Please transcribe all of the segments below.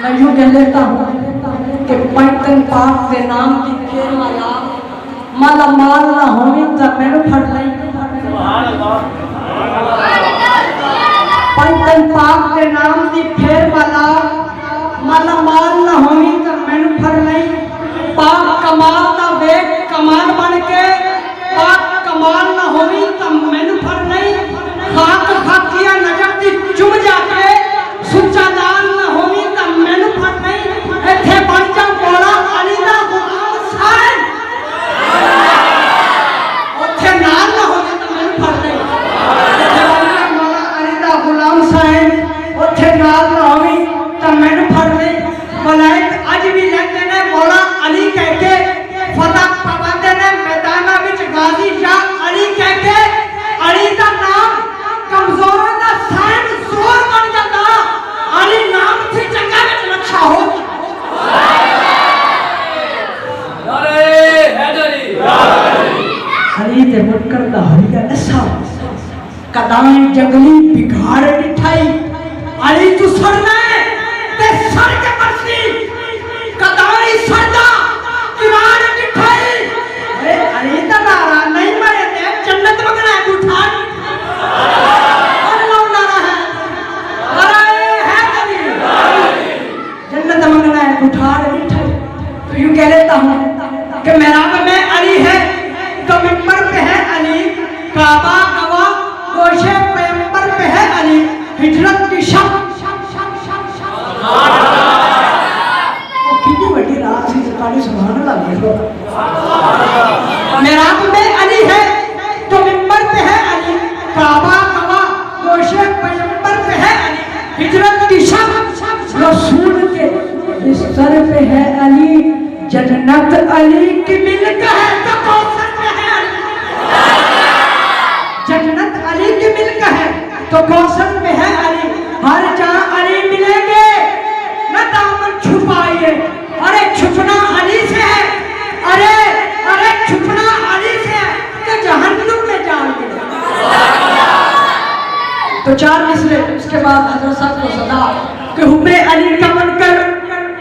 میں یوں کہہ لیتا ہوں کہ پیتن پاک کے نام کی پھیر مایا مالا مال نہ ہوئی تو میں پھڑ لئی پیتن پاک کے نام کی پھیر مالا مال نہ ہوئی تو میں پھڑ لئی پاک کمال نہ ویک کمال بن کے پاک کمال نہ ہوئی تو میں پھڑ لئی خاک خاکیہ نجف دی چم جا کے سچا دان نہ ہوئی تو میں پھڑ لئی ایتھے بن جا مولا علی دا غلام حسین اوتھے نال نہ ہوئی تو میں پھڑ لئی ایتھے بن جا مولا علی دا غلام حسین اوتھے نال نہ ہوئی تو میں پھڑ لئی ملائک اج بھی لگتے نے مولا علی کہہ کے فتح پابندے نے میدانہ وچ غازی شاہ علی کہہ کے علی دا نام کمزوروں دا سائن زور بن جاتا علی نام تھی چنگا وچ رکھا ہو علی تے مٹکر دا ہوئی دا نسا قدائیں جنگلی بگاڑ ڈٹھائی علی تو سڑنا ہے تے سڑ کے پرسی قدائیں سڑنا کنار ڈٹھائی اے علی دا نارا نہیں مرے تے جنت مگنا ہے اٹھا اللہ نارا ہے نارا ہے علی جنت مگنا ہے اٹھا ڈٹھائی تو یوں کہہ لیتا ہوں کہ محراب میں علی ہے تو ممبر پہ ہے علی کعبہ گواہ گوشے پیمبر پہ ہے علی ہجرت کی شب وہ کتنی بڑی رات سی سکاڑی سبحان اللہ دیکھو محراب میں علی ہے تو ممبر پہ ہے علی کعبہ گواہ گوشے پیمبر پہ ہے علی ہجرت کی شب رسول کے بستر پہ ہے علی جنت علی کی ملک ہے تو کوثر پہ ہے علی جنت علی کی ملک ہے تو کوثر پہ ہے علی ہر جہاں علی ملیں گے نہ دامن چھپائیے ارے چھپنا علی سے ہے ارے چھپنا علی سے ہے کہ جہنم میں جان گے تو چار مصرے اس کے بعد حضرت صاحب کو صدا کہ حب علی کا من کر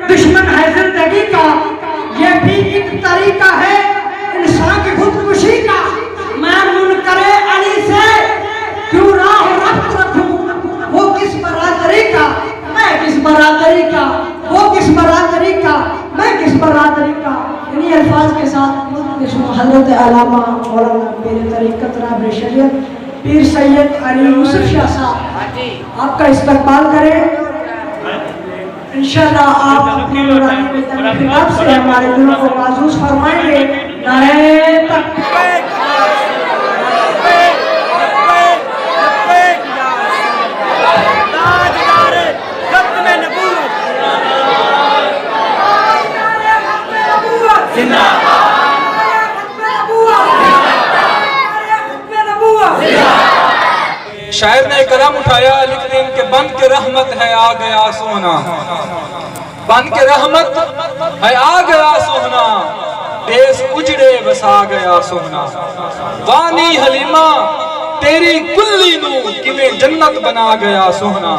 دشمن ہے زندگی کا یہ بھی ایک طریقہ ہے انسان کی خودکشی کا میں منکر علی سے کیوں راہ رفت رکھوں وہ کس برادری کا میں کس برادری کا وہ کس برادری کا میں کس برادری کا انہی الفاظ کے ساتھ حضرت علامہ مولانا پیر طریقت رہبر شریعت پیر سید علی یوسف شاہ صاحب آپ کا استقبال کریں انشاءاللہ آپ اپنے نورانی خطاب سے ہمارے دلوں کو معزوز فرمائیں گے نعرہ تکبیر شاعر نے کلام اٹھایا لکھتے ہیں کہ بن کے رحمت ہے آ گیا سونا بن کے رحمت ہے آ گیا سونا دیس اجڑے بس آ گیا سونا وانی حلیمہ تیری کلی نو کمیں جنت بنا گیا سونا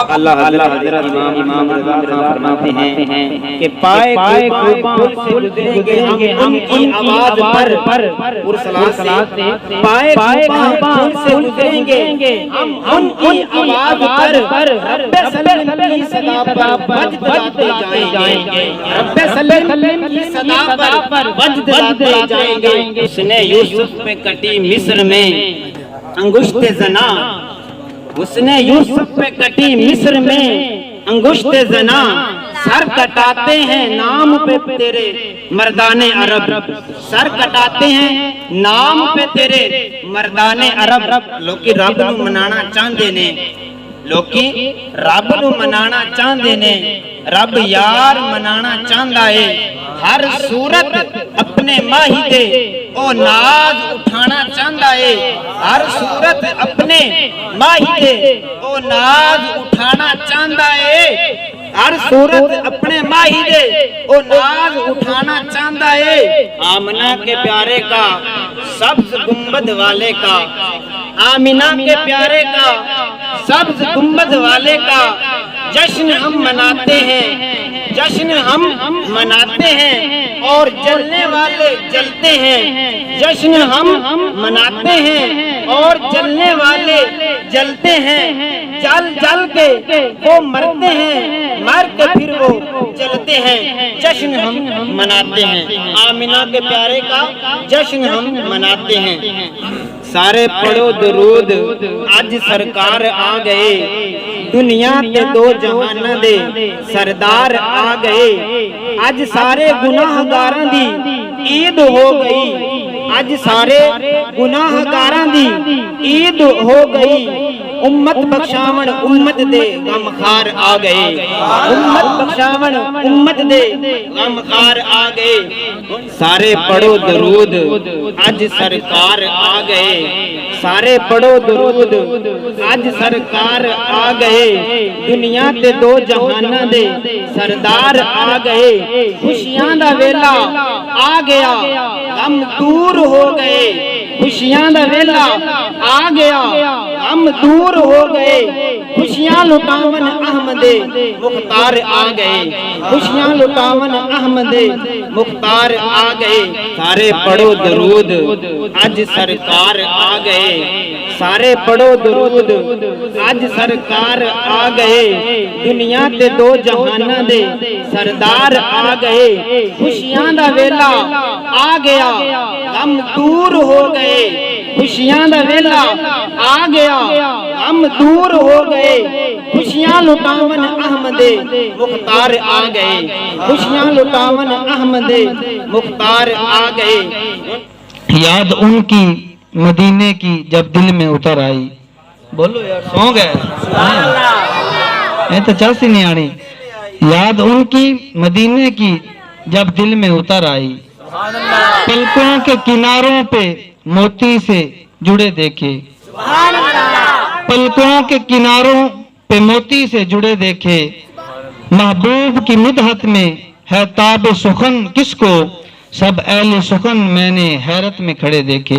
اللہ حضرت امام رضا خان فرماتے ہیں کہ پائے پل سے گزریں گے ہم ان کی آواز پر پرسلات سے پائے پل سے گزریں گے ہم ان کی آواز پر رب سلم کی صدا پر وجد لاتے جائیں گے رب سلم کی صدا پر وجد لاتے جائیں گے اس نے یوسف پہ کٹی مصر میں انگشت زنا اس نے یوسف پہ کٹی مصر میں انگشت زنا سر کٹاتے ہیں نام پہ تیرے مردان عرب سر کٹاتے ہیں نام پہ تیرے مردان عرب لوکی رب نو منانا چاہندے نے لوکی رب نو منانا چاہندے نے رب یار منانا چاہندا ہے ہر صورت اپنے ماہی دے او ناز اٹھانا چاہندا ہے ہر صورت اپنے ماہی دے او ناز اٹھانا چاہندا ہے ہر صورت اپنے ماہی دے او ناز اٹھانا چاہندا ہے آمنہ کے پیارے کا سبز گنبد والے کا آمنہ کے پیارے کا سبز گنبد والے کا जश्न हम मनाते हैं, जश्न हम मनाते हैं और जलने वाले जलते हैं। जश्न हम मनाते हैं और जलने वाले जलते हैं। जल जल के वो मरते हैं, मर के फिर वो जलते हैं। जश्न हम मनाते हैं, आमिना के प्यारे का जश्न हम मनाते हैं। सारे पढ़ो दरूद, अज सरकार आ गए, दुनिया ते दो जहाना दे सरदार आ गए। अज सारे गुनाहगारां दी ईद हो गई, अज सारे गुनाहगारां दी ईद हो गई। उम्मत बख्शावन उम्मत दे गमखार आ गए, उम्मत बख्शावन उम्मत दे गमखार आ गए। सारे पढ़ो दरूद, अज सरकार आ गए। सारे पढ़ो दरूद, अज सरकार आ गए। दुनिया ते दो जहाना दे सरदार आ गए। खुशियां दा वेला आ गया, गम दूर हो गए। खुशियां दा वेला आ गया, गम दूर हो गए। खुशियां लुटावन अहमदे मुख्तार आ गए, खुशियां लुटावन अहमदे मुख्तार आ गए। सारे पढ़ो दरूद, अज सरकार आ गए। सारे पढ़ो दरूद, अज सरकार आ गए। दुनिया ते दो जहाना दे सरदार आ गए। खुशियां दा वेला आ गया, गम दूर हो गए। खुशियां दा वेला आ गया, गम दूर हो गए। खुशियां लुटावन अहमदे मुख्तार आ गए, खुशियां लुटावन अहमदे मुख्तार आ गए। याद उनकी मदीने की जब दिल में उतर आई। बोलो यार, सॉन्ग है ये तो चल सी नहीं आनी। याद उनकी मदीने की जब दिल में उतर आई। पलकों के किनारों पे मोती से जुड़े देखे, पलकों के किनारों पे मोती से जुड़े देखे। महबूब की मिदहत में है ताब सुखन किसको, सब अहले सुखन मैंने हैरत में खड़े देखे।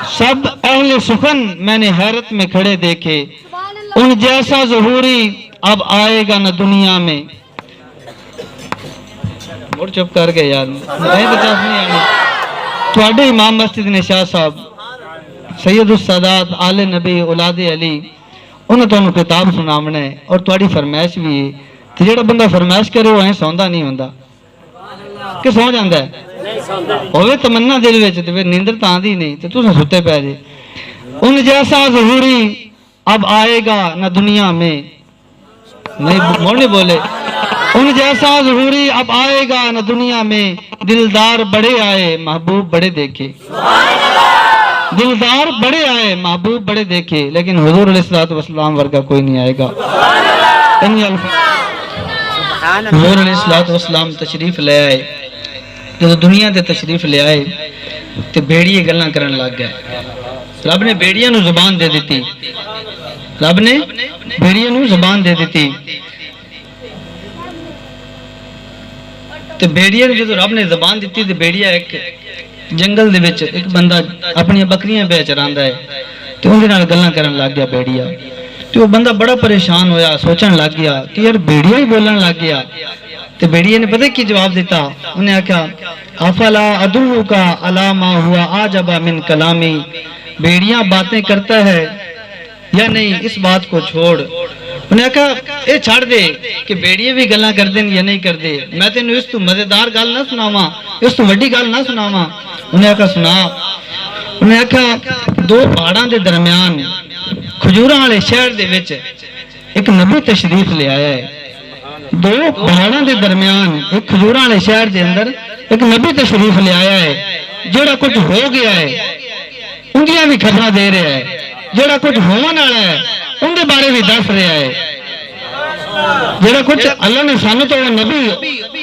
सब अहले सुखन मैंने हैरत में खड़े देखे। उन जैसा ज़हूरी अब आएगा न दुनिया में। मुड़ चुप कर गए यार, नहीं तो चुप नहीं आनी। तुहाडे इमाम मस्जिद ने शाह साहब सैयद उस सादात आले नबी औलाद अली उन्हें तुहानू किताब सुनावना है और तुहाडी फरमाइश भी है। तो जेड़ा बंदा फरमाइश करे वो ऐ सौंदा नहीं होंदा कि सौ जांदा है। होवे तमन्ना दिल विच ते फिर नींदर तां दी नहीं ते तुसीं सुते पै जे। उन जैसा ज़हूरी अब आएगा न दुनिया में, नहीं मोड़ नहीं बोले। उन जैसा ज़हूरी अब आएगा न दुनिया में। दिलदार बड़े आए महबूब बड़े देखे, दिलदार बड़े आए महबूब बड़े देखे। लेकिन हुजूर अलैहिस्सलातु वस्सलाम वर्गा कोई नहीं आएगा। हुजूर अलैहिस्सलातु वस्सलाम तशरीफ ले आए। जो दुनिया ते तशरीफ ले आए ते भेड़िए गल्लां करन लग गए। रब ने भेड़िया नू जुबान दे दी, रब ने भेड़िया नू जुबान दे दी। ते भेड़िया नू जो रब ने जुबान दी ते भेड़िया एक जंगल दे विच एक बंदा अपनी बकरियां पे चरांदा है ते उहदे नाल गल्लां करन लग गया भेड़िया। ते वो बंदा बड़ा परेशान होया, सोचन लग गया कि यार भेड़िया ही बोलन लग गया। ते भेड़िया ने पता की जवाब दिता, उन्हें आख्या अफला अदुल्लुका अला मा हुआ आजबा मिन कलामी। भेड़िया बातें करता है या नहीं, इस बात को छोड़। उन्हें आख्या ये छड़ दे कि भेड़िए भी गल्लां करदे या नहीं करदे, मैं तेनू इस तू मजेदार गल ना सुनावा, इस तू वड्डी गल ना सुनावा। उन्हें आख्या सुना। उन्हें आख्या दो पहाड़ां दे दरम्यान खजूरां वाले शहर दे विच एक नबी तशरीफ ले आया है। दो पहाड़ों के दरम्यान एक खजूरां वाले शहर के अंदर एक नबी तशरीफ ले आया है। जेड़ा कुछ हो गया है उनकी भी खबर दे रहा है, जेड़ा कुछ होने वाला है उनके बारे भी दस रहा है। जेड़ा कुछ अल्लाह ने सानू तो नबी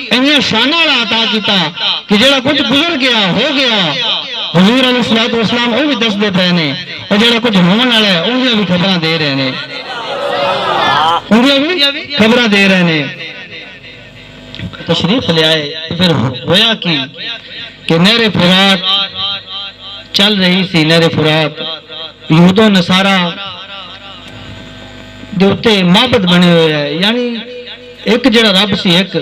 इन्नियां शानां वाला अता कीता कि जेड़ा कुछ गुजर गया हो गया, हुजूर अलैहिस्सलातु वस्सलाम वो भी दसदे पे ने, और जेड़ा कुछ होने वाला है उनकी भी खबर दे रहे हैं, उनकी भी खबर दे रहे हैं। तशरीफ ले आए तो फिर होया कि नहरे फुरात चल रही सी। नहरे फुरात यहूदो नसारा ਦੇ ਉੱਤੇ ਮਾਬਦ ਬਣੇ ਹੋਏ ਹੈ, ਯਾਨੀ ਇੱਕ ਜਿਹੜਾ ਰੱਬ ਸੀ ਇੱਕ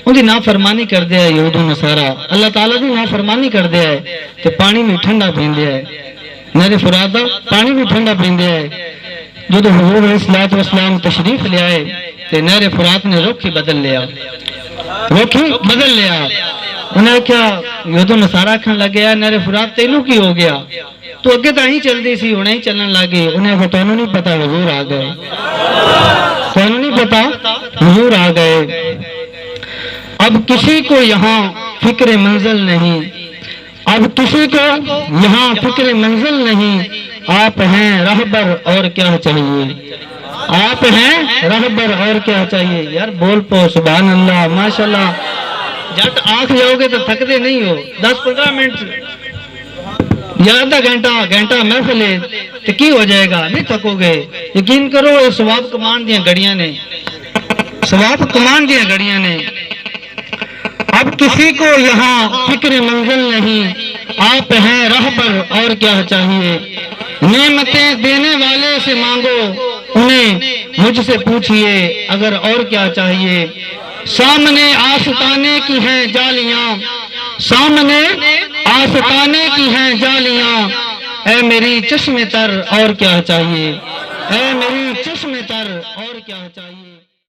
ਉਹਦੀ ਨਾਫਰਮਾਨੀ ਕਰਦੇ ਆ ਯਹੂਦ ਨਸਾਰਾ, ਅੱਲਾਹ ਤਾਲਾ ਦੀ ਨਾਫਰਮਾਨੀ ਕਰਦੇ ਆ ਤੇ ਪਾਣੀ ਵੀ ਠੰਡਾ ਪੀਂਦੇ ਆ, ਨਹਿਰ ਫੁਰਾਤ ਦਾ ਪਾਣੀ ਵੀ ਠੰਡਾ ਪੀਂਦੇ ਆ। ਜਦੋਂ ਹਜ਼ੂਰ अलैहिस्सलातु वस्सलाम तशरीफ ले आए तो नहर फुरात ने रुख ही बदल लिया, रुख ही बदल लिया। उन्हें क्या यहूद नसारा आखन लगे नहर फुरात तेनू की हो गया, तो अगे तो ही चलती सी हुणे ही चलन लगे। उन्हें वो तुहानू नहीं पता हुजूर आ गए, तुहानू नहीं पता हुजूर आ गए। अब किसी को यहाँ फिक्र मंजिल नहीं, अब किसी को यहाँ फिक्र मंजिल नहीं, आप हैं रहबर और क्या चाहिए, आप हैं रहबर और क्या चाहिए। यार बोल पो सुभान अल्लाह माशाल्लाह, जट आंख जाओगे तो थकते नहीं हो। 10-15 मिनट या आधा घंटा महफिल है तो की हो जाएगा, नहीं थकोगे। यकीन करो ये सवाब कमान दियां घड़ियां ने, सवाब कमान दियां घड़ियां ने। अब किसी को यहाँ फिक्र मंजिल नहीं, आप हैं रहबर और क्या चाहिए। नेमतें देने वाले से मांगो, उन्हें मुझसे पूछिए अगर और क्या चाहिए। सामने आस्ताने की हैं जालियां, सामने आस्ताने की हैं जालियां, ऐ मेरी चश्मे तर और क्या चाहिए, ऐ मेरी चश्मे तर और क्या चाहिए।